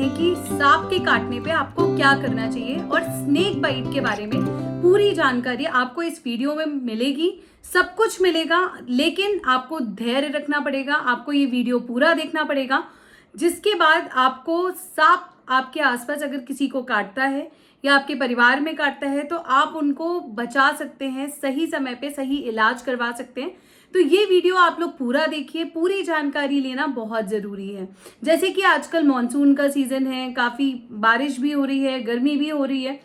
हैं कि सांप के काटने पे आपको क्या करना चाहिए और स्नेक बाइट के बारे में पूरी जानकारी आपको इस वीडियो में मिलेगी। सब कुछ मिलेगा, लेकिन आपको धैर्य रखना पड़ेगा, आपको ये वीडियो पूरा देखना पड़ेगा, जिसके बाद आपको सांप आपके आसपास अगर किसी को काटता है या आपके परिवार में काटता है तो आप उनको बचा सकते हैं, सही समय पे सही इलाज करवा सकते हैं। तो ये वीडियो आप लोग पूरा देखिए, पूरी जानकारी लेना बहुत ज़रूरी है। जैसे कि आजकल मॉनसून का सीज़न है, काफ़ी बारिश भी हो रही है, गर्मी भी हो रही है,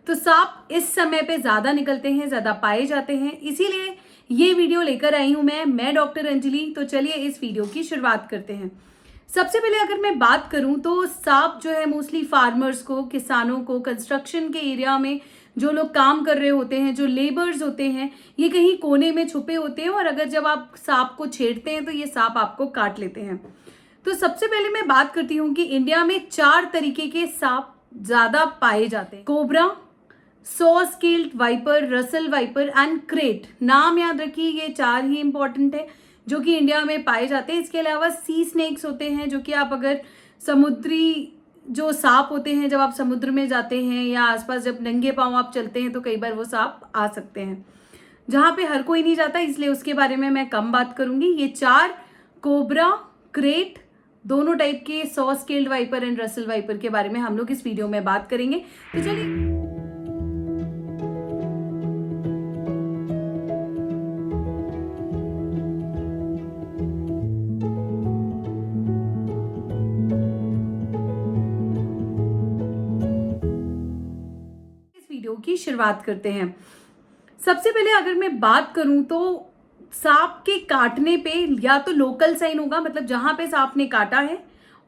तो सांप इस समय पे ज़्यादा निकलते हैं, ज़्यादा पाए जाते हैं। इसीलिए ये वीडियो लेकर आई हूँ मैं डॉक्टर अंजलि। तो चलिए इस वीडियो की शुरुआत करते हैं। सबसे पहले अगर मैं बात करूं तो सांप जो है मोस्टली फार्मर्स को, किसानों को, कंस्ट्रक्शन के एरिया में जो लोग काम कर रहे होते हैं, जो लेबर्स होते हैं, ये कहीं कोने में छुपे होते हैं और अगर जब आप सांप को छेड़ते हैं तो ये सांप आपको काट लेते हैं। तो सबसे पहले मैं बात करती हूँ कि इंडिया में 4 तरीके के सांप ज्यादा पाए जाते हैं। Cobra, saw scaled viper, Russell viper and crate. नाम याद रखिए, ये 4 ही इंपॉर्टेंट है जो कि इंडिया में पाए जाते हैं। इसके अलावा सी स्नेक्स होते हैं, जो कि आप अगर समुद्री जो सांप होते हैं, जब आप समुद्र में जाते हैं या आसपास जब नंगे पांव आप चलते हैं तो कई बार वो सांप आ सकते हैं। जहाँ पे हर कोई नहीं जाता, इसलिए उसके बारे में मैं कम बात करूंगी। ये 4 कोबरा, क्रेट, दोनों टाइप के saw scaled viper and Russell viper के बारे में हम लोग इस वीडियो में बात करेंगे। तो चलिए की शुरुआत करते हैं। सबसे पहले अगर मैं बात करूं तो सांप के काटने पे या तो लोकल साइन होगा, मतलब जहां पे सांप ने काटा है,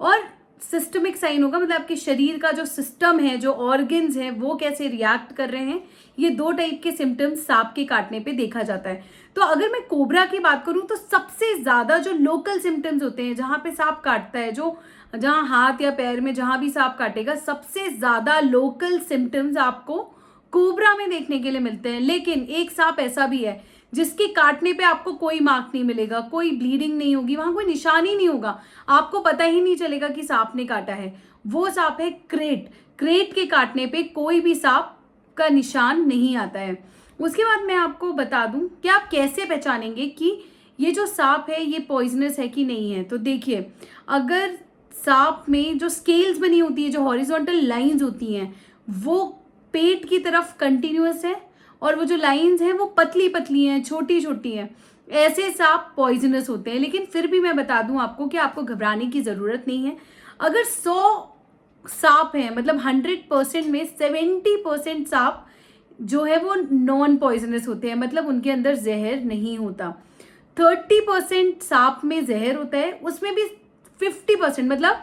और सिस्टमिक साइन होगा, मतलब आपके शरीर का जो सिस्टम है, जो ऑर्गन्स हैं, वो कैसे रिएक्ट कर रहे हैं। ये 2 टाइप के सिम्टम्स सांप के काटने पे देखा जाता है। तो अगर मैं कोबरा की बात करूं तो सबसे ज्यादा जो लोकल सिम्टम्स होते हैं, जहां पे सांप काटता है, जो जहां हाथ या पैर में जहां भी सांप काटेगा, सबसे ज्यादा लोकल सिम्टम्स आपको कोबरा में देखने के लिए मिलते हैं। लेकिन एक सांप ऐसा भी है जिसके काटने पे आपको कोई मार्क नहीं मिलेगा, कोई ब्लीडिंग नहीं होगी, वहां कोई निशान ही नहीं होगा, आपको पता ही नहीं चलेगा कि सांप ने काटा है। वो सांप है क्रेट। क्रेट के काटने पे कोई भी सांप का निशान नहीं आता है। उसके बाद मैं आपको बता दूं कि आप कैसे पहचानेंगे कि ये जो सांप है ये पॉइजनस है कि नहीं है। तो देखिए, अगर सांप में जो स्केल्स बनी होती है, जो हॉरिजॉन्टल लाइंस होती हैं, वो पेट की तरफ कंटिन्यूअस है और वो जो लाइंस हैं वो पतली पतली हैं, छोटी छोटी हैं, ऐसे सांप पॉइजनस होते हैं। लेकिन फिर भी मैं बता दूं आपको कि आपको घबराने की जरूरत नहीं है। अगर 100 सांप हैं, मतलब 100% में 70% सांप जो है वो नॉन पॉइजनस होते हैं, मतलब उनके अंदर जहर नहीं होता। 30% सांप में जहर होता है, उसमें भी 50%, मतलब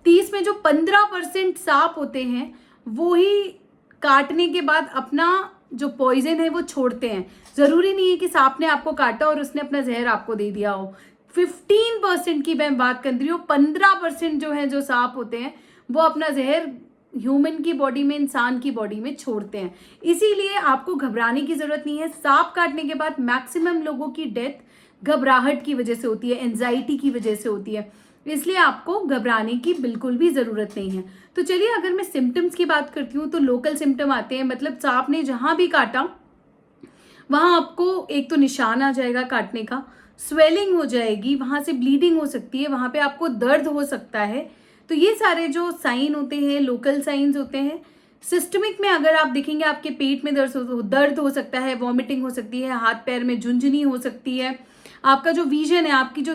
30 में जो 15% सांप होते हैं वो ही काटने के बाद अपना जो पॉइजन है वो छोड़ते हैं। जरूरी नहीं है कि सांप ने आपको काटा और उसने अपना जहर आपको दे दिया हो। 15% की मैं बात कर रही हूँ। 15% जो है, जो सांप होते हैं, वो अपना जहर ह्यूमन की बॉडी में, इंसान की बॉडी में छोड़ते हैं। इसीलिए आपको घबराने की जरूरत नहीं है। सांप काटने के बाद मैक्सिमम लोगों की डेथ घबराहट की वजह से होती है, एंजाइटी की वजह से होती है, इसलिए आपको घबराने की बिल्कुल भी जरूरत नहीं है। तो चलिए अगर मैं सिम्टम्स की बात करती हूँ तो लोकल सिम्टम आते हैं, मतलब सांप ने जहां भी काटा वहां आपको एक तो निशान आ जाएगा काटने का, स्वेलिंग हो जाएगी, वहां से ब्लीडिंग हो सकती है, वहां पे आपको दर्द हो सकता है। तो ये सारे जो साइन होते हैं, लोकल साइंस होते हैं। सिस्टमिक में अगर आप देखेंगे, आपके पेट में दर्द हो सकता है, वॉमिटिंग हो सकती है, हाथ पैर में झुंझुनी हो सकती है, आपका जो विजन है, आपकी जो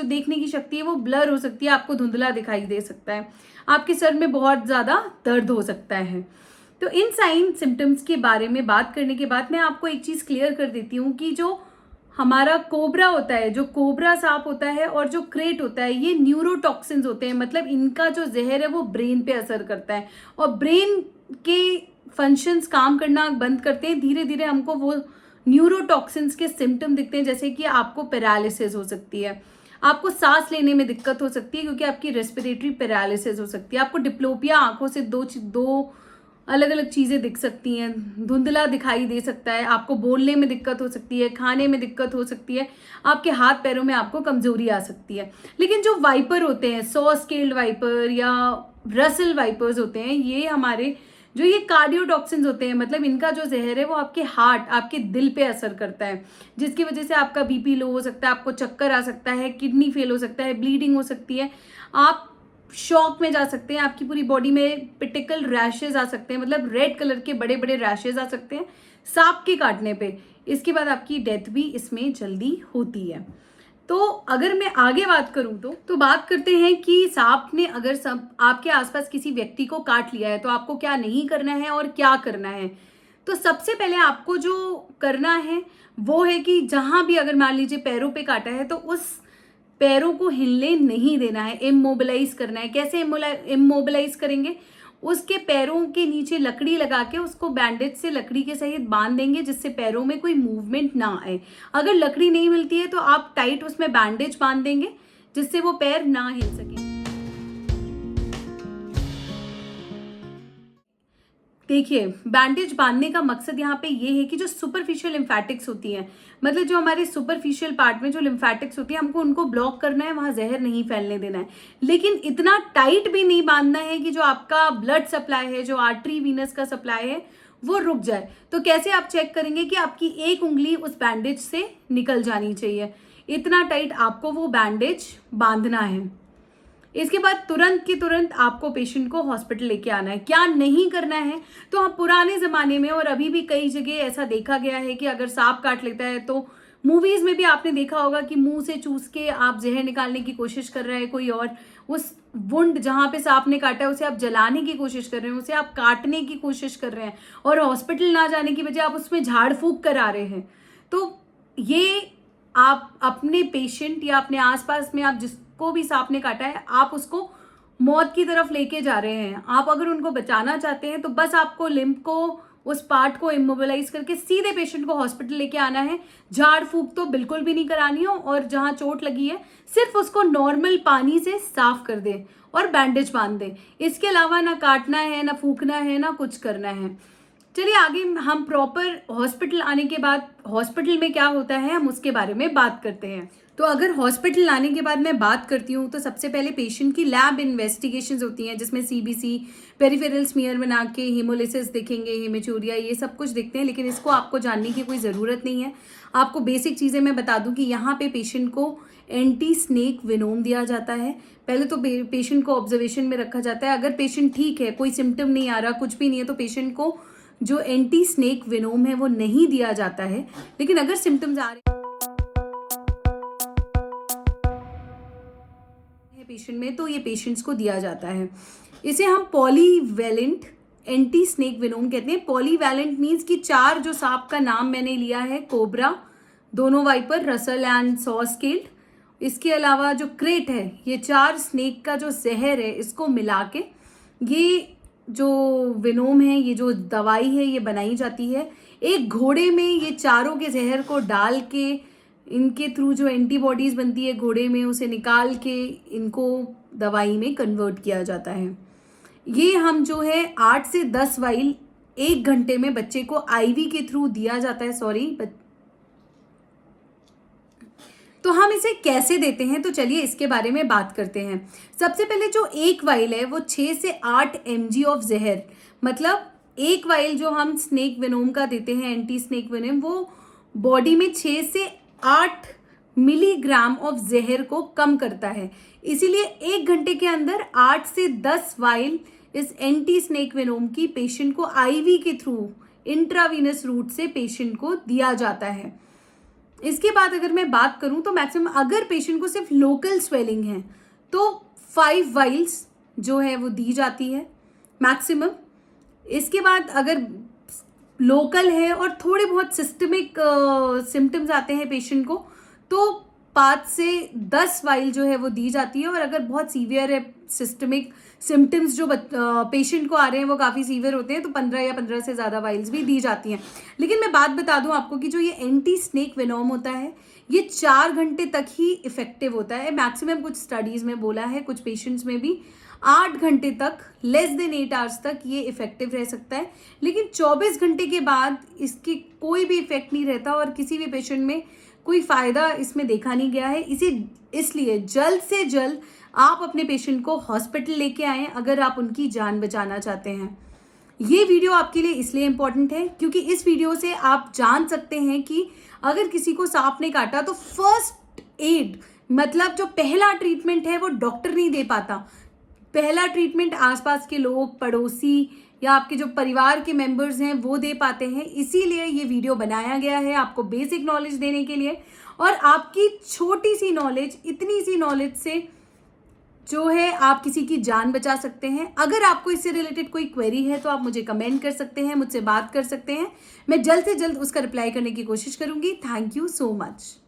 देखने की शक्ति है वो ब्लर हो सकती है, आपको धुंधला दिखाई दे सकता है, आपके सर में बहुत ज्यादा दर्द हो सकता है। तो इन साइन सिम्टम्स के बारे में बात करने के बाद मैं आपको एक चीज क्लियर कर देती हूँ कि जो हमारा कोबरा होता है, जो कोबरा सांप होता है और जो क्रेट होता है, ये न्यूरोटॉक्सिन्स होते हैं, मतलब इनका जो जहर है वो ब्रेन पे असर करता है और ब्रेन के फंक्शंस काम करना बंद करते हैं। धीरे धीरे हमको वो न्यूरोटॉक्सिन्स के सिम्टम दिखते हैं, जैसे कि आपको पैरालिसिस हो सकती है, आपको सांस लेने में दिक्कत हो सकती है क्योंकि आपकी रेस्पिरेटरी पैरालिसिस हो सकती है, आपको डिप्लोपिया, आंखों से दो अलग अलग चीज़ें दिख सकती हैं, धुंधला दिखाई दे सकता है, आपको बोलने में दिक्कत हो सकती है, खाने में दिक्कत हो सकती है, आपके हाथ पैरों में आपको कमजोरी आ सकती है। लेकिन जो वाइपर होते हैं, सॉ स्केल्ड वाइपर या रसल वाइपर्स होते हैं, ये हमारे जो ये कार्डियोटॉक्सिन्स होते हैं, मतलब इनका जो जहर है वो आपके हार्ट, आपके दिल पे असर करता है, जिसकी वजह से आपका बीपी लो हो सकता है, आपको चक्कर आ सकता है, किडनी फेल हो सकता है, ब्लीडिंग हो सकती है, आप शॉक में जा सकते हैं, आपकी पूरी बॉडी में पिटिकल रैशेज आ सकते हैं, मतलब रेड कलर के बड़े बड़े रैशेज आ सकते हैं सांप के काटने पे। इसके बाद आपकी डेथ भी इसमें जल्दी होती है। तो अगर मैं आगे बात करूं तो बात करते हैं कि सांप ने अगर सब आपके आसपास किसी व्यक्ति को काट लिया है तो आपको क्या नहीं करना है और क्या करना है। तो सबसे पहले आपको जो करना है वो है कि जहां भी अगर मान लीजिए पैरों पे काटा है तो उस पैरों को हिलने नहीं देना है, इमोबिलाइज करना है। कैसे इमोबिलाइज करेंगे? उसके पैरों के नीचे लकड़ी लगा के उसको बैंडेज से लकड़ी के सहित बांध देंगे, जिससे पैरों में कोई मूवमेंट ना आए। अगर लकड़ी नहीं मिलती है तो आप टाइट उसमें बैंडेज बांध देंगे, जिससे वो पैर ना हिल सके। देखिए, बैंडेज बांधने का मकसद यहाँ पे ये है कि जो सुपरफिशियल लिम्फेटिक्स होती हैं, मतलब जो हमारे सुपरफिशियल पार्ट में जो लिम्फेटिक्स होती है, हमको उनको ब्लॉक करना है, वहां जहर नहीं फैलने देना है। लेकिन इतना टाइट भी नहीं बांधना है कि जो आपका ब्लड सप्लाई है, जो आर्टरी वीनस का सप्लाई है, वो रुक जाए। तो कैसे आप चेक करेंगे कि आपकी एक उंगली उस बैंडेज से निकल जानी चाहिए, इतना टाइट आपको वो बैंडेज बांधना है। इसके बाद तुरंत की तुरंत आपको पेशेंट को हॉस्पिटल लेके आना है। क्या नहीं करना है? तो आप पुराने जमाने में और अभी भी कई जगह ऐसा देखा गया है कि अगर सांप काट लेता है तो मूवीज में भी आपने देखा होगा कि मुंह से चूस के आप जहर निकालने की कोशिश कर रहे हैं कोई, और उस वुंड जहां पे सांप ने काटा है उसे आप जलाने की कोशिश कर रहे हैं, उसे आप काटने की कोशिश कर रहे हैं, और हॉस्पिटल ना जाने की वजह आप उसमें झाड़ फूक करा रहे हैं। तो ये आप अपने पेशेंट या अपने आसपास में आप जिसको भी सांप ने काटा है, आप उसको मौत की तरफ लेके जा रहे हैं। आप अगर उनको बचाना चाहते हैं तो बस आपको लिम्फ को, उस पार्ट को इमोबिलाइज करके सीधे पेशेंट को हॉस्पिटल लेके आना है। झाड़ फूक तो बिल्कुल भी नहीं करानी हो, और जहां चोट लगी है सिर्फ उसको नॉर्मल पानी से साफ कर दे और बैंडेज बांध दे। इसके अलावा ना काटना है, ना फूकना है, ना कुछ करना है। चलिए आगे हम प्रॉपर हॉस्पिटल आने के बाद हॉस्पिटल में क्या होता है हम उसके बारे में बात करते हैं। तो अगर हॉस्पिटल आने के बाद मैं बात करती हूँ तो सबसे पहले पेशेंट की लैब इन्वेस्टिगेशंस होती हैं, जिसमें सीबीसी, पेरिफेरल स्मीयर बना के हेमोलिसिस देखेंगे, हेमेचूरिया, ये सब कुछ देखते हैं। लेकिन इसको आपको जानने की कोई ज़रूरत नहीं है। आपको बेसिक चीज़ें मैं बता दूं कि यहाँ पे पेशेंट को एंटी स्नेक विनोम दिया जाता है। पहले तो पेशेंट को ऑब्जर्वेशन में रखा जाता है। अगर पेशेंट ठीक है, कोई सिम्टम नहीं आ रहा, कुछ भी नहीं है, तो पेशेंट को जो एंटी स्नेक विनोम है वो नहीं दिया जाता है। लेकिन अगर सिम्टम्स आ रहे हैं पेशेंट में तो ये पेशेंट्स को दिया जाता है। इसे हम पॉलीवैलेंट एंटी स्नेक विनोम कहते हैं। पॉलीवैलेंट मीन्स कि 4 जो सांप का नाम मैंने लिया है, कोबरा, दोनों viper, Russell and saw scaled, इसके अलावा जो क्रेट है, ये 4 स्नेक का जो जहर है इसको मिला के ये जो विनोम है, ये जो दवाई है, ये बनाई जाती है। एक घोड़े में ये चारों के जहर को डाल के इनके थ्रू जो एंटीबॉडीज बनती है घोड़े में, उसे निकाल के इनको दवाई में कन्वर्ट किया जाता है। ये हम जो है 8 से 10 वाइल 1 घंटे में बच्चे को आईवी के थ्रू दिया जाता है। तो हम इसे कैसे देते हैं, तो चलिए इसके बारे में बात करते हैं। सबसे पहले जो 1 वाइल है वो 6 से 8 mg ऑफ जहर, मतलब 1 वाइल जो हम स्नेक विनोम का देते हैं, एंटी स्नेक विनोम, वो बॉडी में 6 से 8 मिलीग्राम ऑफ जहर को कम करता है। इसीलिए 1 घंटे के अंदर 8 से 10 वाइल इस एंटी स्नेक विनोम की पेशेंट को आईवी के थ्रू, इंट्रावीनस रूट से पेशेंट को दिया जाता है। इसके बाद अगर मैं बात करूं तो मैक्सिमम अगर पेशेंट को सिर्फ लोकल स्वेलिंग है तो 5 वाइल्स जो है वो दी जाती है मैक्सिमम। इसके बाद अगर लोकल है और थोड़े बहुत सिस्टमिक सिम्टम्स आते हैं पेशेंट को तो 5 से 10 वाइल जो है वो दी जाती है। और अगर बहुत सीवियर है, सिस्टमिक सिम्टम्स जो पेशेंट को आ रहे हैं वो काफ़ी सीवियर होते हैं, तो 15 या 15 से ज़्यादा वाइल्स भी दी जाती हैं। लेकिन मैं बात बता दूं आपको कि जो ये एंटी स्नेक विनोम होता है ये 4 घंटे तक ही इफेक्टिव होता है। मैक्सिमम कुछ स्टडीज़ में बोला है, कुछ पेशेंट्स में भी 8 घंटे तक, लेस देन 8 आवर्स तक ये इफेक्टिव रह सकता है, लेकिन 24 घंटे के बाद इसकी कोई भी इफेक्ट नहीं रहता और किसी भी पेशेंट में कोई फ़ायदा इसमें देखा नहीं गया है। इसलिए जल्द से जल्द आप अपने पेशेंट को हॉस्पिटल लेके आएँ अगर आप उनकी जान बचाना चाहते हैं। ये वीडियो आपके लिए इसलिए इम्पॉर्टेंट है क्योंकि इस वीडियो से आप जान सकते हैं कि अगर किसी को सांप ने काटा तो फर्स्ट एड, मतलब जो पहला ट्रीटमेंट है वो डॉक्टर नहीं दे पाता। पहला ट्रीटमेंट आसपास के लोग, पड़ोसी या आपके जो परिवार के मेंबर्स हैं वो दे पाते हैं। इसीलिए ये वीडियो बनाया गया है आपको बेसिक नॉलेज देने के लिए, और आपकी छोटी सी नॉलेज, इतनी सी नॉलेज से जो है आप किसी की जान बचा सकते हैं। अगर आपको इससे रिलेटेड कोई क्वेरी है तो आप मुझे कमेंट कर सकते हैं, मुझसे बात कर सकते हैं। मैं जल्द से जल्द उसका रिप्लाई करने की कोशिश करूंगी। Thank you so much.